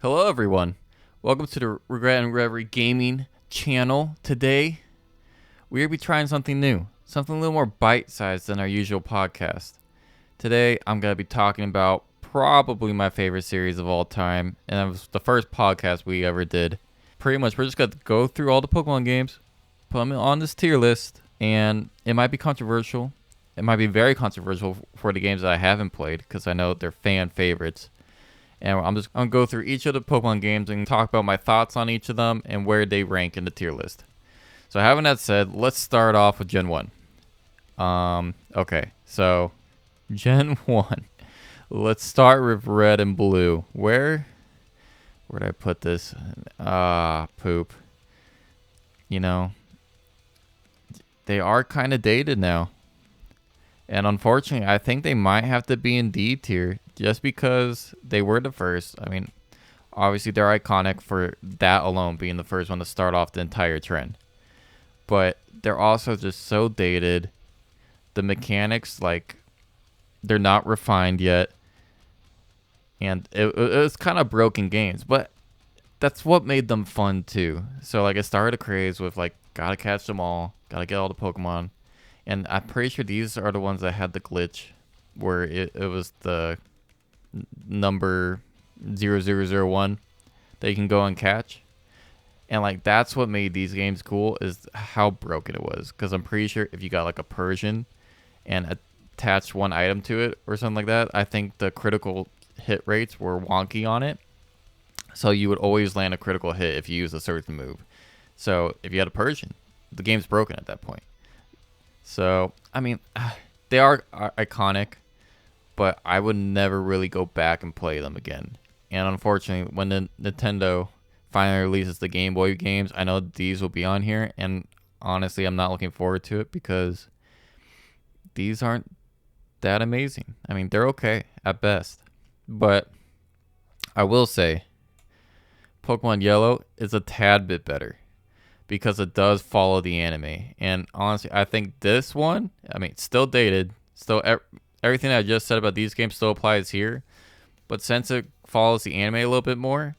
Hello everyone, welcome to the Regret&ReverieGaming channel. Today, we're going to be trying something new, something a little more bite-sized than our usual podcast. Today, I'm going to be talking about probably my favorite series of all time, and it was the first podcast we ever did. Pretty much, we're just going to go through all the Pokemon games, put them on this tier list, and it might be controversial. It might be very controversial for the games that I haven't played, because I know they're fan favorites. And I'm going to go through each of the Pokemon games and talk about my thoughts on each of them and where they rank in the tier list. So having that said, let's start off with Gen 1. Okay, so Gen 1. Let's start with Red and Blue. Where did I put this? Poop. You know, they are kind of dated now. And unfortunately, I think they might have to be in D tier just because they were the first. I mean, obviously they're iconic for that alone, being the first one to start off the entire trend. But they're also just so dated. The mechanics, like, they're not refined yet. And it was kind of broken games, but that's what made them fun too. So like, it started a craze with like, gotta catch them all, gotta get all the Pokemon. And I'm pretty sure these are the ones that had the glitch where it was the number 0001 that you can go and catch. And like, that's what made these games cool, is how broken it was. Because I'm pretty sure if you got like a Persian and attached one item to it or something like that, I think the critical hit rates were wonky on it. So you would always land a critical hit if you use a certain move. So if you had a Persian, the game's broken at that point. So, I mean, they are iconic, but I would never really go back and play them again. And unfortunately, when the Nintendo finally releases the Game Boy games, I know these will be on here. And honestly, I'm not looking forward to it because these aren't that amazing. I mean, they're okay at best. But I will say, Pokemon Yellow is a tad bit better, because it does follow the anime. And honestly, I think this one, I mean, still dated. Still, everything I just said about these games still applies here. But since it follows the anime a little bit more,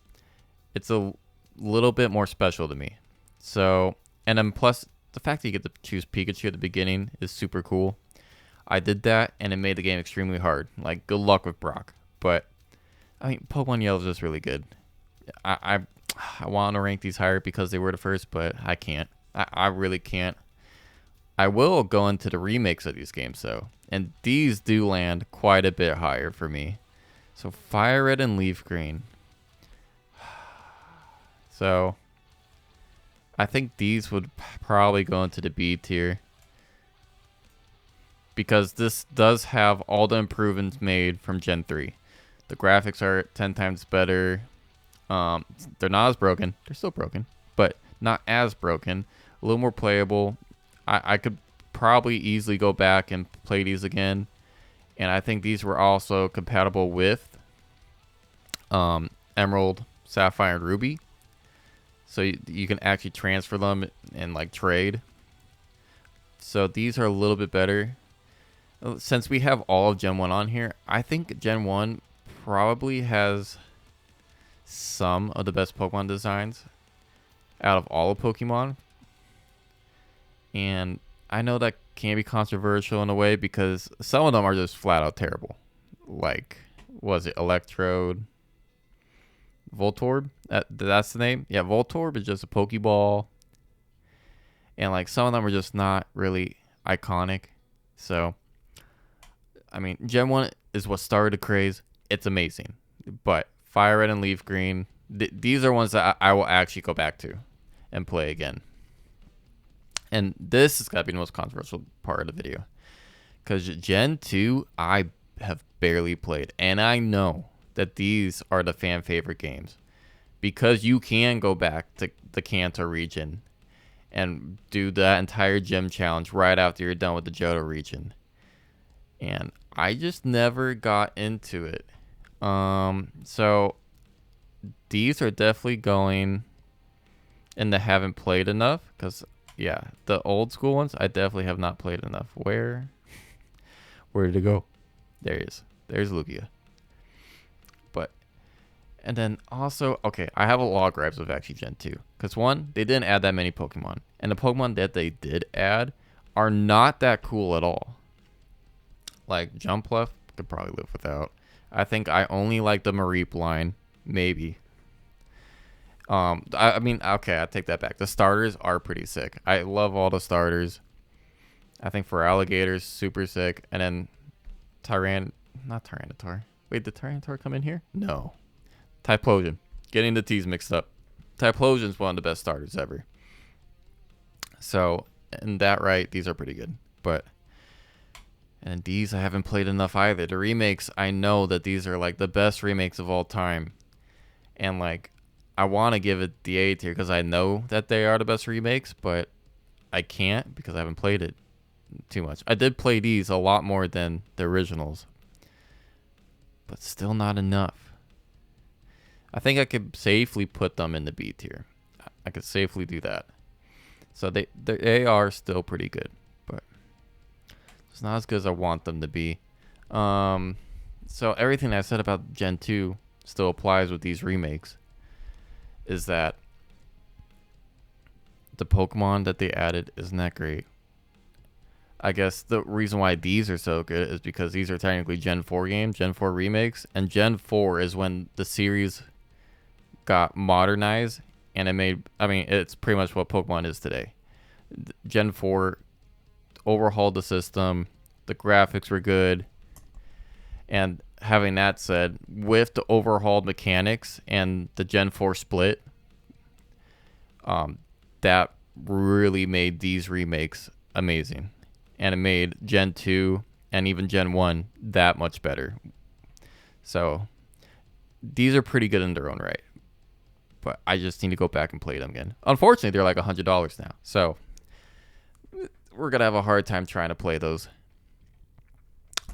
it's a little bit more special to me. So, and then plus, the fact that you get to choose Pikachu at the beginning is super cool. I did that, and it made the game extremely hard. Like, good luck with Brock. But, I mean, Pokemon Yellow is just really good. I want to rank these higher because they were the first, but I can't. I really can't. I will go into the remakes of these games, though. And these do land quite a bit higher for me. So Fire Red and Leaf Green. So I think these would probably go into the B tier, because this does have all the improvements made from Gen 3. The graphics are 10 times better. They're not as broken. They're still broken, but not as broken. A little more playable. I could probably easily go back and play these again. And I think these were also compatible with Emerald, Sapphire, and Ruby. So you can actually transfer them and like trade. So these are a little bit better. Since we have all of Gen 1 on here, I think Gen 1 probably has some of the best Pokemon designs out of all of Pokemon. And I know that can be controversial in a way, because some of them are just flat out terrible. Like, was it Electrode? Voltorb? That's the name? Yeah, Voltorb is just a Pokeball. And like, some of them are just not really iconic. So, I mean, Gen 1 is what started the craze. It's amazing. But Fire Red and Leaf Green, these are ones that I will actually go back to and play again. And this has got to be the most controversial part of the video, because Gen 2, I have barely played. And I know that these are the fan favorite games, because you can go back to the Kanto region and do that entire gym challenge right after you're done with the Johto region. And I just never got into it. So these are definitely going in the haven't played enough, because yeah, the old school ones I definitely have not played enough. Where did it go? There he is. There's Lugia. But And then also, okay, I have a lot of gripes with actually Gen 2. Because one, they didn't add that many Pokemon. And the Pokemon that they did add are not that cool at all. Like, Jumpluff, could probably live without. I think I only like the Mareep line. Maybe. I mean, okay, I take that back. The starters are pretty sick. I love all the starters. I think for alligators, super sick. And then not Tyranitar. Wait, did Tyranitar come in here? No. Typhlosion. Getting the T's mixed up. Typhlosion's one of the best starters ever. So, in that right, these are pretty good. And these I haven't played enough either. The remakes, I know that these are like the best remakes of all time. And like, I want to give it the A tier because I know that they are the best remakes, but I can't because I haven't played it too much. I did play these a lot more than the originals, but still not enough. I think I could safely put them in the B tier. I could safely do that. So they are still pretty good, but it's not as good as I want them to be. So everything I said about Gen 2 still applies with these remakes. Is that the Pokemon that they added isn't that great. I guess the reason why these are so good is because these are technically Gen 4 games, Gen 4 remakes, and Gen 4 is when the series got modernized and it made, I mean, it's pretty much what Pokemon is today. Gen 4 overhauled the system, the graphics were good, and having that said, with the overhauled mechanics and the Gen 4 split, that really made these remakes amazing. And it made Gen 2 and even Gen 1 that much better. So, these are pretty good in their own right. But I just need to go back and play them again. Unfortunately, they're like $100 now. So, we're going to have a hard time trying to play those.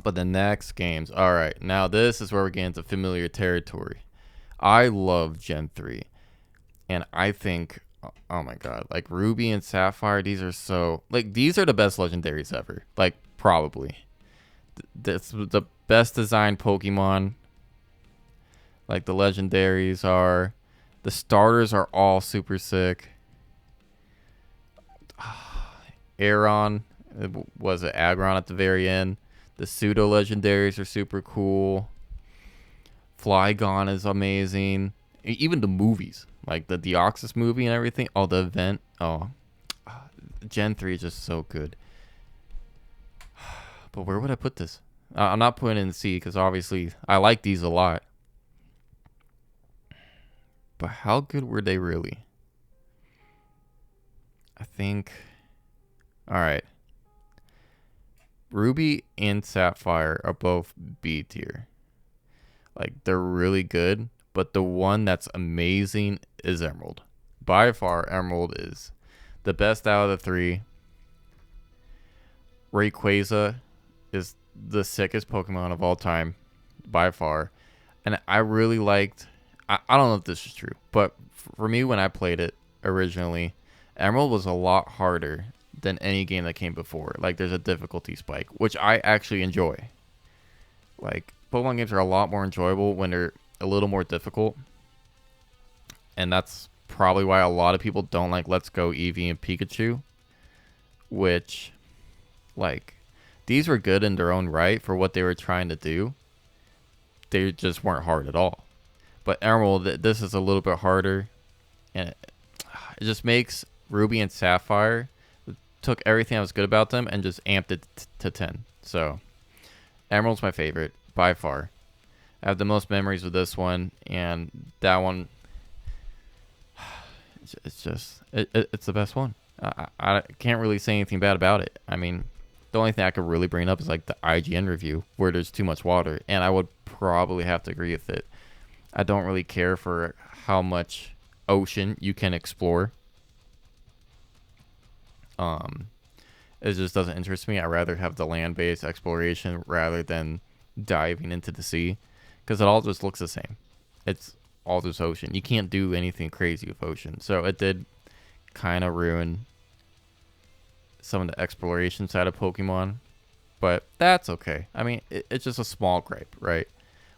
But the next games. Alright, now this is where we get into familiar territory. I love Gen 3. And I think, oh my god, like Ruby and Sapphire, these are so, like, these are the best legendaries ever. Like, probably. That's the best designed Pokemon. Like, the legendaries are. The starters are all super sick. Aeron, was it Aggron at the very end? The pseudo legendaries are super cool. Flygon is amazing. Even the movies, like the Deoxys movie and everything. Oh, the event. Oh, Gen 3 is just so good. But where would I put this? I'm not putting it in C because obviously I like these a lot. But how good were they really? I think. All right. Ruby and Sapphire are both B tier. Like, they're really good, but the one that's amazing is Emerald. By far, Emerald is the best out of the three. Rayquaza is the sickest Pokemon of all time, by far. And I really liked, I don't know if this is true, but for me, when I played it originally, Emerald was a lot harder than any game that came before. Like, there's a difficulty spike, which I actually enjoy. Like, Pokemon games are a lot more enjoyable when they're a little more difficult. And that's probably why a lot of people don't like Let's Go Eevee and Pikachu. Which, like, these were good in their own right for what they were trying to do. They just weren't hard at all. But Emerald, this is a little bit harder. And it just makes Ruby and Sapphire, took everything that was good about them and just amped it to 10. So, Emerald's my favorite, by far. I have the most memories with this one, and that one, it's just, it's the best one. I can't really say anything bad about it. I mean, the only thing I could really bring up is like the IGN review, where there's too much water, and I would probably have to agree with it. I don't really care for how much ocean you can explore. It just doesn't interest me. I'd rather have the land-based exploration rather than diving into the sea, because it all just looks the same. It's all just ocean. You can't do anything crazy with ocean. So it did kind of ruin some of the exploration side of Pokemon, but that's okay. I mean, it's just a small gripe, right?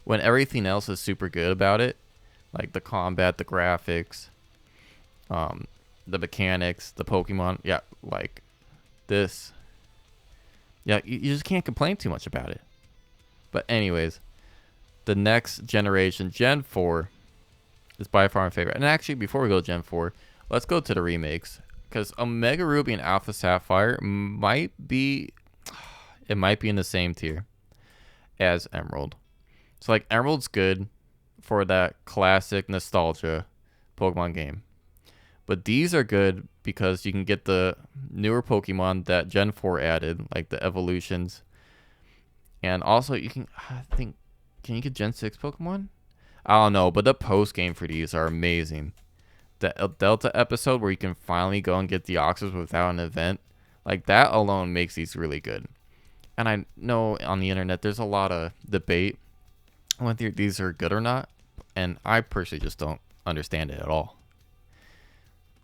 When everything else is super good about it, like the combat, the graphics, the mechanics, the Pokemon. Yeah, like this. Yeah, you just can't complain too much about it. But anyways, the next generation, Gen 4, is by far my favorite. And actually, before we go to Gen 4, let's go to the remakes. Because Omega Ruby and Alpha Sapphire might be in the same tier as Emerald. So like Emerald's good for that classic nostalgia Pokemon game. But these are good because you can get the newer Pokemon that Gen 4 added, like the evolutions. And also you can, can you get Gen 6 Pokemon? I don't know, but the post game for these are amazing. The Delta episode where you can finally go and get the Deoxys without an event, like that alone makes these really good. And I know on the internet there's a lot of debate whether these are good or not, and I personally just don't understand it at all.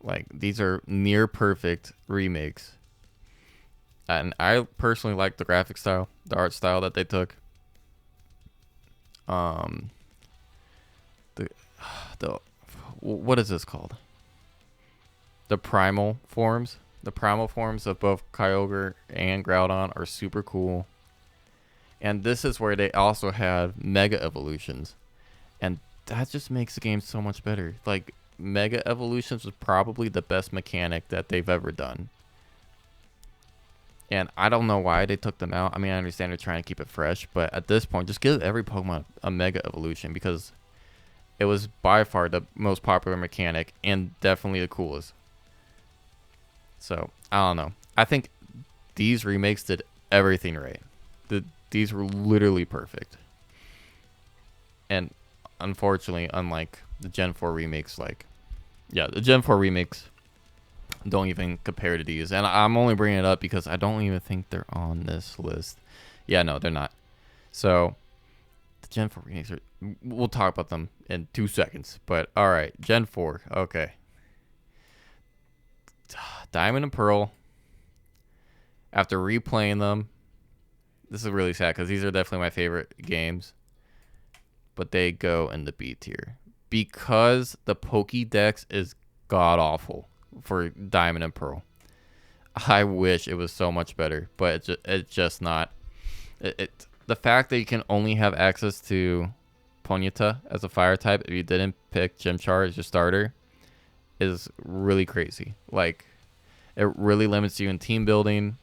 Like, these are near perfect remakes, and I personally like the graphic style, the art style that they took. The what is this called? The primal forms. The primal forms of both Kyogre and Groudon are super cool. And this is where they also have Mega Evolutions. And that just makes the game so much better. Like, Mega Evolutions was probably the best mechanic that they've ever done. And I don't know why they took them out. I mean, I understand they're trying to keep it fresh. But at this point, just give every Pokemon a Mega Evolution. Because it was by far the most popular mechanic. And definitely the coolest. So, I don't know. I think these remakes did everything right. These were literally perfect. And unfortunately, unlike the Gen 4 remakes, the Gen 4 remakes don't even compare to these. And I'm only bringing it up because I don't even think they're on this list. Yeah, no, they're not. So, the Gen 4 remakes we'll talk about them in 2 seconds. But, alright, Gen 4. Okay. Diamond and Pearl. After replaying them, this is really sad because these are definitely my favorite games, but they go in the B tier because the Pokédex is god awful for Diamond and Pearl. I wish it was so much better, but it's just not. The fact that you can only have access to Ponyta as a fire type if you didn't pick Chimchar as your starter is really crazy. Like, it really limits you in team building.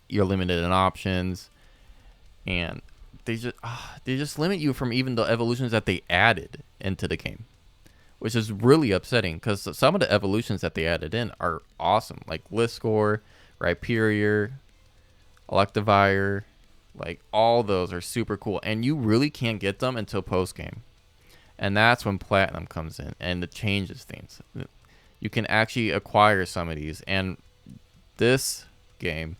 You're limited in options, and they just limit you from even the evolutions that they added into the game, which is really upsetting because some of the evolutions that they added in are awesome, like Liscor, Rhyperior, Electivire. Like, all those are super cool, and you really can't get them until post game, and that's when Platinum comes in and it changes things. You can actually acquire some of these, and this game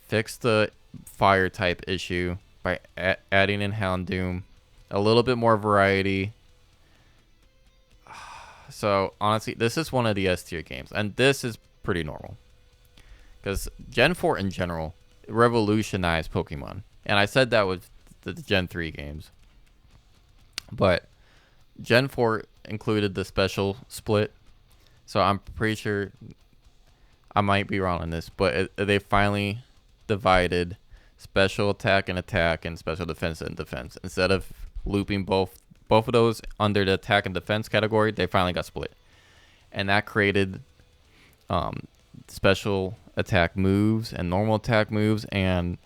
fixed the fire type issue by adding in Houndoom, a little bit more variety. So honestly, this is one of the S tier games, and this is pretty normal because Gen 4 in general revolutionized Pokemon, and I said that with the Gen 3 games, but Gen 4 included the special split, so I'm pretty sure, I might be wrong on this, but they finally divided special attack and special defense and defense. Instead of looping both of those under the attack and defense category, they finally got split, and that created special attack moves and normal attack moves, and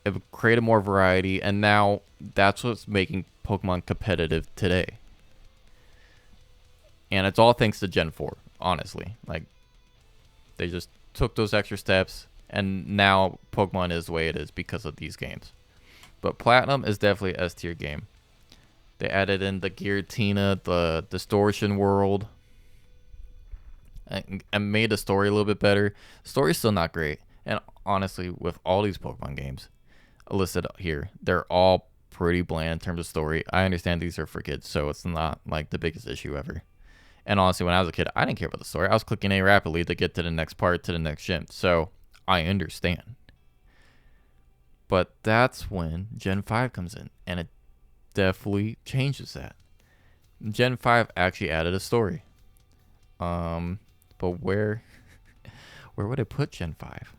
it created more variety, and now that's what's making Pokemon competitive today. And it's all thanks to Gen 4, honestly. Like, they just took those extra steps, and now Pokemon is the way it is because of these games. But Platinum is definitely an S tier game. They added in the Giratina, the Distortion World, and made the story a little bit better. The story's still not great. And honestly, with all these Pokemon games listed here, they're all pretty bland in terms of story. I understand these are for kids, so it's not like the biggest issue ever. And honestly, when I was a kid, I didn't care about the story. I was clicking A rapidly to get to the next part, to the next gym. So I understand. But that's when Gen 5 comes in, and it definitely changes that. Gen 5 actually added a story. But where would I put Gen 5?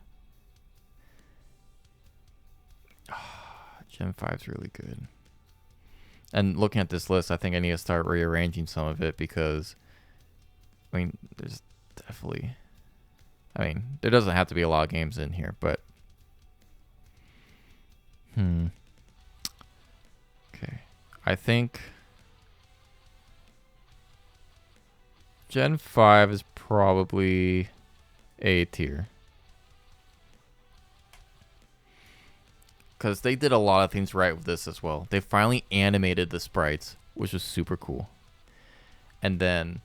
Gen 5's really good. And looking at this list, I think I need to start rearranging some of it because, I mean, there's definitely, I mean, there doesn't have to be a lot of games in here, but, okay. I think Gen 5 is probably A tier. Because they did a lot of things right with this as well. They finally animated the sprites, which was super cool. And then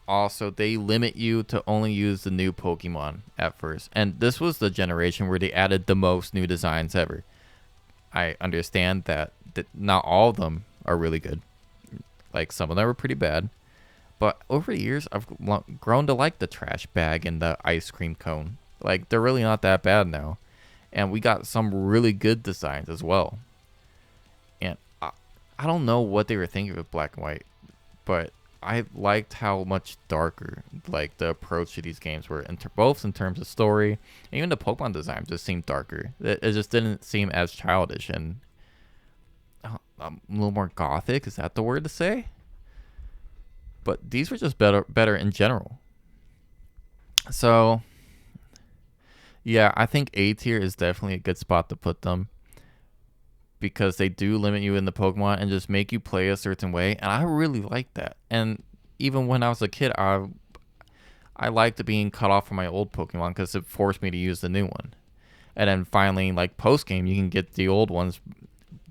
also they limit you to only use the new Pokemon at first. And this was the generation where they added the most new designs ever. I understand that not all of them are really good. Like some of them were pretty bad. But over the years, I've grown to like the trash bag and the ice cream cone. Like they're really not that bad now. And we got some really good designs as well. And I don't know what they were thinking with black and white, but I liked how much darker like the approach to these games were, both in terms of story, and even the Pokemon design just seemed darker. It just didn't seem as childish and a little more gothic. Is that the word to say? But these were just better in general. So yeah, I think A tier is definitely a good spot to put them because they do limit you in the Pokemon and just make you play a certain way, and I really like that. And even when I was a kid, I liked being cut off from my old Pokemon because it forced me to use the new one. And then finally, like post game, you can get the old ones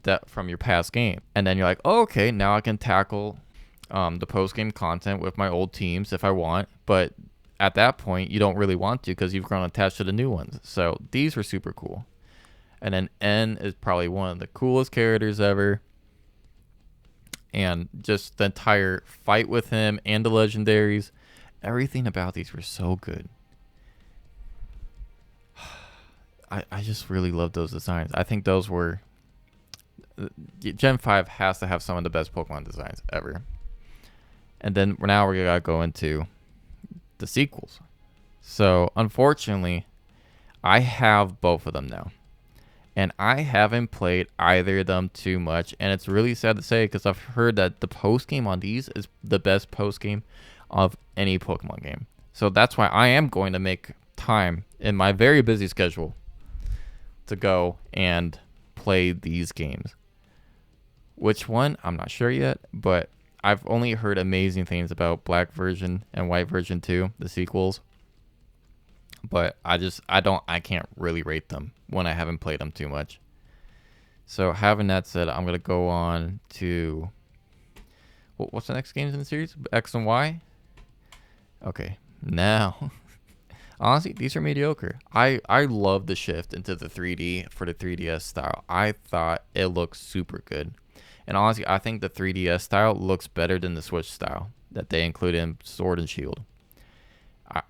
that from your past game, and then you're like, oh, okay, now I can tackle the post game content with my old teams if I want, but at that point, you don't really want to because you've grown attached to the new ones. So these were super cool. And then N is probably one of the coolest characters ever. And just the entire fight with him and the legendaries, everything about these were so good. I just really love those designs. I think those were... Gen 5 has to have some of the best Pokemon designs ever. And then now we're going to go into the sequels. So unfortunately, I have both of them now, and I haven't played either of them too much, and it's really sad to say because I've heard that the post game on these is the best post game of any Pokemon game. So that's why I am going to make time in my very busy schedule to go and play these games. Which one? I'm not sure yet, but I've only heard amazing things about Black version and White version 2, the sequels. But I can't really rate them when I haven't played them too much. So having that said, I'm going to go on to... What's the next games in the series? X and Y? Okay, now... Honestly, these are mediocre. I love the shift into the 3D for the 3DS style. I thought it looked super good. And honestly, I think the 3DS style looks better than the Switch style that they include in Sword and Shield.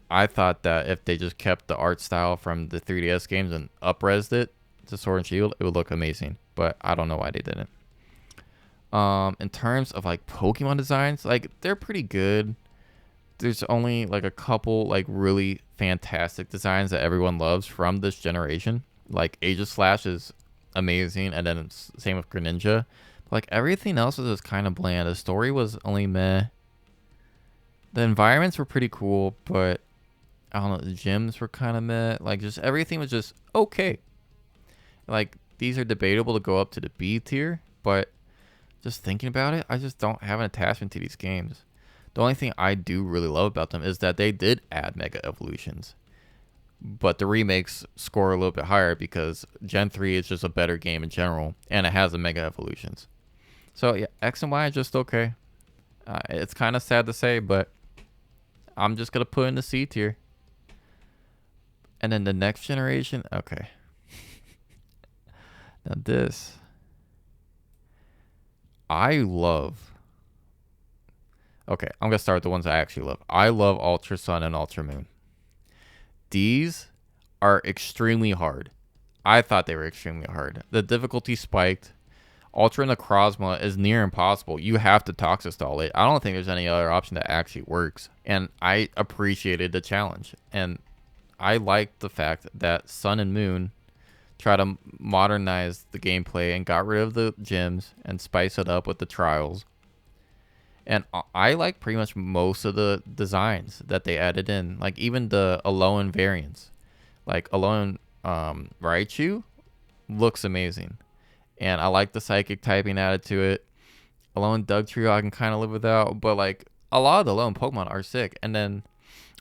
I thought that if they just kept the art style from the 3DS games and up-resed it to Sword and Shield, it would look amazing. But I don't know why they didn't. In terms of like Pokemon designs, like they're pretty good. There's only like a couple like really fantastic designs that everyone loves from this generation. Like Aegislash is amazing, and then it's same with Greninja. Like everything else was just kind of bland. The story was only meh. The environments were pretty cool, but I don't know, the gyms were kind of meh. Like just everything was just okay. Like these are debatable to go up to the B tier, but just thinking about it, I just don't have an attachment to these games. The only thing I do really love about them is that they did add Mega Evolutions. But the remakes score a little bit higher because Gen 3 is just a better game in general, and it has the Mega Evolutions. So yeah, X and Y are just okay. It's kind of sad to say, but I'm just going to put in the C tier. And then the next generation, okay. Now this, I love. Okay, I'm going to start with the ones I actually love. I love Ultra Sun and Ultra Moon. These are extremely hard. I thought they were extremely hard. The difficulty spiked. Ultra Necrozma is near impossible. You have to toxic stall it. I don't think there's any other option that actually works. And I appreciated the challenge. And I liked the fact that Sun and Moon try to modernize the gameplay and got rid of the gyms and spice it up with the trials. And I like pretty much most of the designs that they added in, like even the Alolan variants. Like Alolan Raichu looks amazing. And I like the psychic typing added to it. Alolan Dugtrio I can kind of live without, but like a lot of the Alolan Pokemon are sick. And then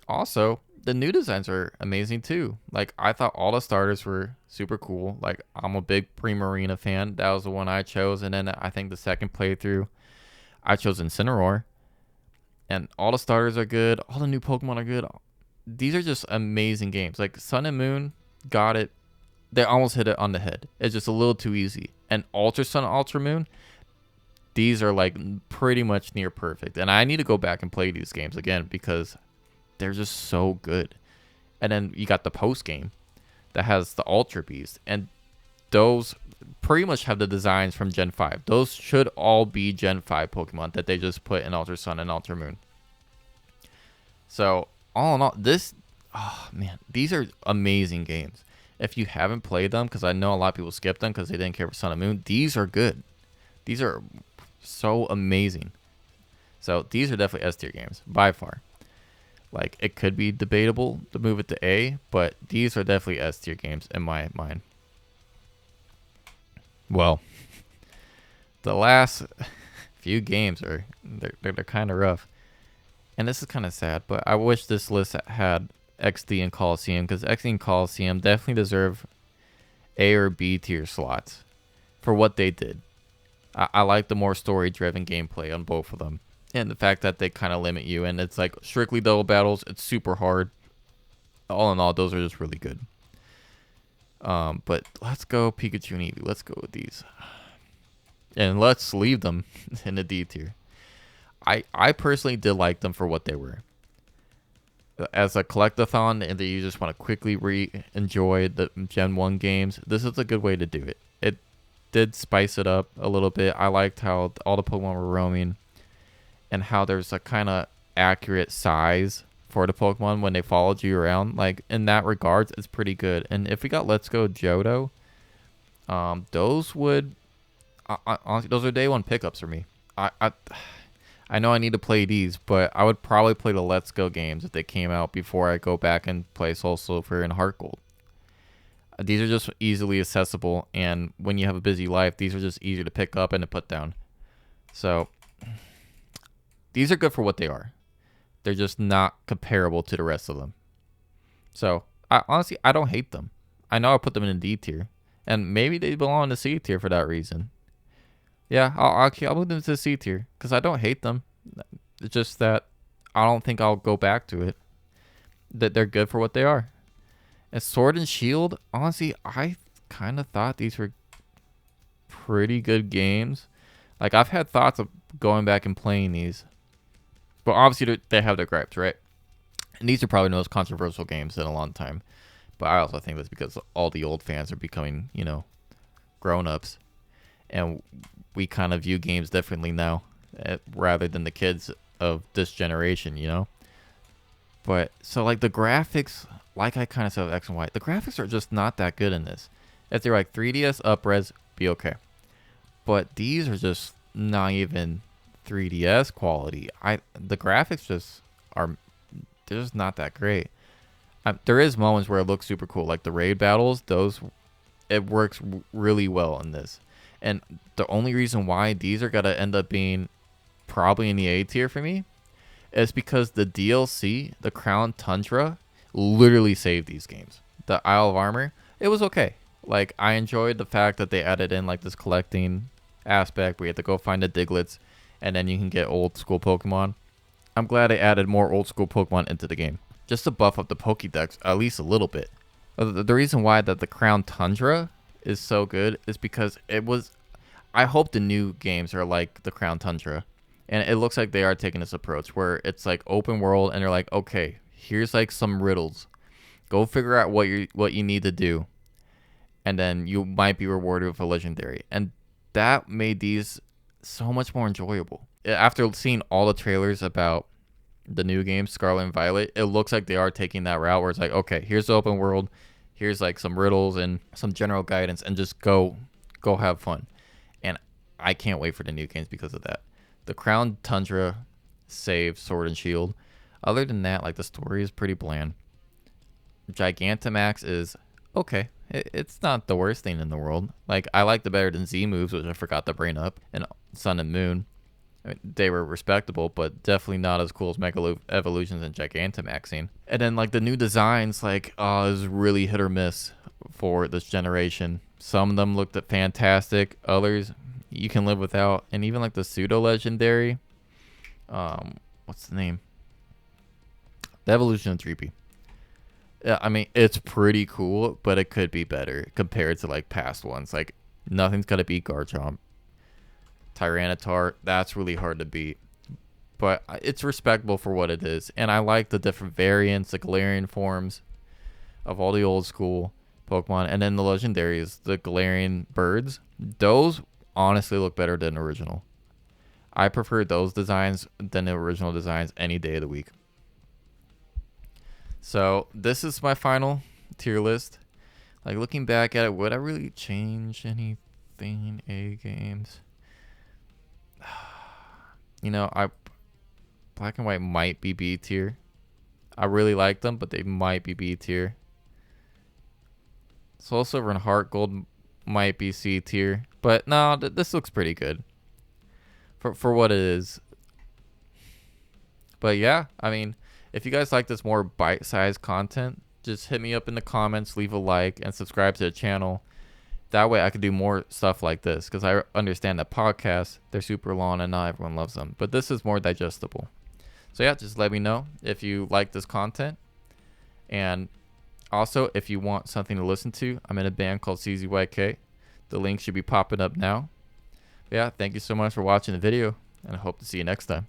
also the new designs are amazing too. Like I thought all the starters were super cool. Like I'm a big Primarina fan. That was the one I chose. And then I think the second playthrough I chose Incineroar. And all the starters are good. All the new Pokemon are good. These are just amazing games. Like Sun and Moon got it. They almost hit it on the head. It's just a little too easy. And Ultra Sun, Ultra Moon, these are like pretty much near perfect. And I need to go back and play these games again because they're just so good. And then you got the post game that has the Ultra Beast. And those pretty much have the designs from Gen 5. Those should all be Gen 5 Pokemon that they just put in Ultra Sun and Ultra Moon. So, all in all, oh man, these are amazing games. If you haven't played them, because I know a lot of people skip them because they didn't care for Sun and Moon, these are good. These are so amazing. So, these are definitely S tier games, by far. Like, it could be debatable to move it to A, but these are definitely S tier games in my mind. Well, the last few games they're kind of rough, and this is kind of sad. But I wish this list had XD and Coliseum because XD and Coliseum definitely deserve A or B tier slots for what they did. I like the more story-driven gameplay on both of them, and the fact that they kind of limit you, and it's like strictly double battles. It's super hard. All in all, those are just really good. But let's go Pikachu and Eevee. Let's go with these. And let's leave them in the D tier. I personally did like them for what they were. As a collectathon, and that you just want to quickly enjoy the Gen 1 games, this is a good way to do it. It did spice it up a little bit. I liked how all the Pokemon were roaming and how there's a kind of accurate size for the Pokemon when they followed you around. Like in that regards, it's pretty good. And if we got Let's Go Johto, those would honestly, those are day one pickups for me. I know I need to play these, but I would probably play the Let's Go games if they came out before I go back and play Soul Silver and Heart Gold. These are just easily accessible, and when you have a busy life, these are just easier to pick up and to put down. So these are good for what they are. They're just not comparable to the rest of them. So, honestly, I don't hate them. I know I put them in a D tier. And maybe they belong in the C tier for that reason. Yeah, I'll move them to the C tier. Because I don't hate them. It's just that I don't think I'll go back to it. That they're good for what they are. And Sword and Shield, honestly, I kind of thought these were pretty good games. Like, I've had thoughts of going back and playing these. But obviously, they have their gripes, right? And these are probably the most controversial games in a long time. But I also think that's because all the old fans are becoming, grown-ups. And we kind of view games differently now, rather than the kids of this generation, But, so, like, the graphics, like I kind of said with X and Y, the graphics are just not that good in this. If they're, like, 3DS up-res, be okay. But these are just not even 3DS quality. The graphics just they're just not that great. There is moments where it looks super cool, like the raid battles. It works really well in this. And the only reason why these are gonna end up being probably in the A tier for me is because the DLC, the Crown Tundra, literally saved these games. The Isle of Armor, it was okay. Like, I enjoyed the fact that they added in like this collecting aspect where you have to go find the Diglets and then you can get old school Pokemon. I'm glad they added more old school Pokemon into the game, just to buff up the Pokédex at least a little bit. The reason why that the Crown Tundra is so good is because I hope the new games are like the Crown Tundra, and it looks like they are taking this approach where it's like open world and they're like, okay, here's like some riddles, go figure out what you need to do, and then you might be rewarded with a legendary. And that made these so much more enjoyable. After seeing all the trailers about the new game, Scarlet and Violet, it looks like they are taking that route where it's like, okay, here's the open world, here's like some riddles and some general guidance, and just go have fun. And I can't wait for the new games because of that. The Crown Tundra saved Sword and Shield. Other than that, like, the story is pretty bland. Gigantamax is okay. It's not the worst thing in the world. Like, I liked it better than Z moves, which I forgot to bring up, and Sun and Moon. I mean, they were respectable, but definitely not as cool as Mega Evolutions and Gigantamaxing. And then, like, the new designs, like, is really hit or miss for this generation. Some of them looked fantastic. Others you can live without. And even, like, the pseudo-legendary, what's the name? The Evolution of 3P. Yeah, I mean, it's pretty cool, but it could be better compared to, like, past ones. Like, nothing's gonna beat Garchomp. Tyranitar, that's really hard to beat, but it's respectable for what it is. And I like the different variants, the Galarian forms of all the old school Pokemon, and then the legendaries, the Galarian birds. Those honestly look better than original. I prefer those designs than the original designs any day of the week. So this is my final tier list. Like, looking back at it, would I really change anything? A games. You know, Black and White might be B tier. I really like them, but they might be B tier. Soul Silver and Heart Gold might be C tier, but no, this looks pretty good for what it is. But yeah, I mean, if you guys like this more bite-sized content, just hit me up in the comments, leave a like, and subscribe to the channel. That way I could do more stuff like this, because I understand that podcasts, they're super long and not everyone loves them. But this is more digestible. So yeah, just let me know if you like this content. And also, if you want something to listen to, I'm in a band called CZYK. The link should be popping up now. But yeah, thank you so much for watching the video, and I hope to see you next time.